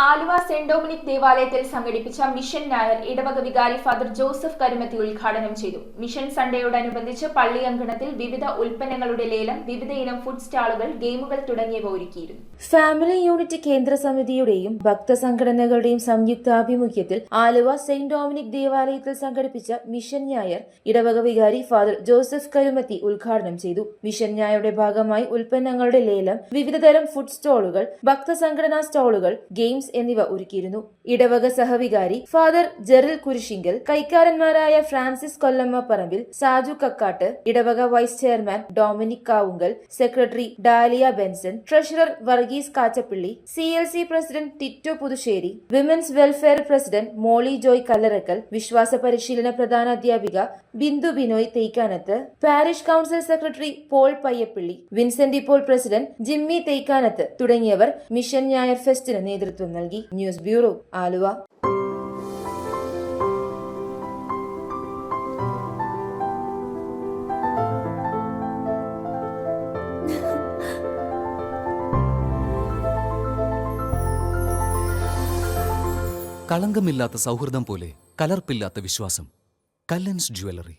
Aluva saint Dominic ദേവാലയത്തിൽ സംഘടിപ്പിച്ച mission ഞായർ ഇടവക വികാരി ഫാദർ ജോസഫ് കരുമത്തി ഉദ്ഘാടനം ചെയ്തു. മിഷൻ സൺഡേയോടനുബന്ധിച്ച് പള്ളി അങ്കണത്തിൽ വിവിധ ഉൽപ്പന്നങ്ങളുടെ ലേലം, വിവിധയിനം ഫുഡ് സ്റ്റാളുകൾ, ഗെയിമുകൾ തുടങ്ങിയവ ഒരുക്കിയിരുന്നു. ഫാമിലി യൂണിറ്റ് കേന്ദ്ര സമിതിയുടെയും ഭക്തസംഘടനകളുടെയും സംയുക്താഭിമുഖ്യത്തിൽ ആലുവ സെന്റ് ഡൊമിനിക് ദേവാലയത്തിൽ സംഘടിപ്പിച്ച മിഷൻ ഞായർ ഇടവക വികാരി ഫാദർ ജോസഫ് കരുമത്തി ഉദ്ഘാടനം ചെയ്തു. മിഷൻ ഞായറുടെ ഭാഗമായി ഉൽപ്പന്നങ്ങളുടെ ലേലം, വിവിധതരം ഫുഡ് സ്റ്റാളുകൾ, ഭക്തസംഘടനാ സ്റ്റാളുകൾ, ഗെയിംസ് എന്നിവ ഒരുക്കിയിരുന്നു. ഇടവക സഹവികാരി ഫാദർ ജെറിൽ കുരിശിങ്കൽ, കൈക്കാരന്മാരായ ഫ്രാൻസിസ് കൊല്ലമ്മ പറമ്പിൽ, സാജു കക്കാട്ട്, ഇടവക vice chairman Dominic Kavungal, secretary Dalia Benson, treasurer Varghese Kachappilly, CLC president Tito Puthussery, women's welfare president Molly Joy Kallarackal, വിശ്വാസ പരിശീലന പ്രധാന അധ്യാപിക Bindu Binoy Thekkanath, parish council secretary Paul Payyappilly, Vincent ഇപ്പോൾ പ്രസിഡന്റ് ജിമ്മി തേക്കാനത്ത് തുടങ്ങിയവർ മിഷൻ ഞായർ ഫെസ്റ്റിന് നേതൃത്വം നൽകി. News bureau, Aluva. കളങ്കമില്ലാത്ത സൗഹൃദം പോലെ കലർപ്പില്ലാത്ത വിശ്വാസം. കല്ലൻസ് ജ്വല്ലറി.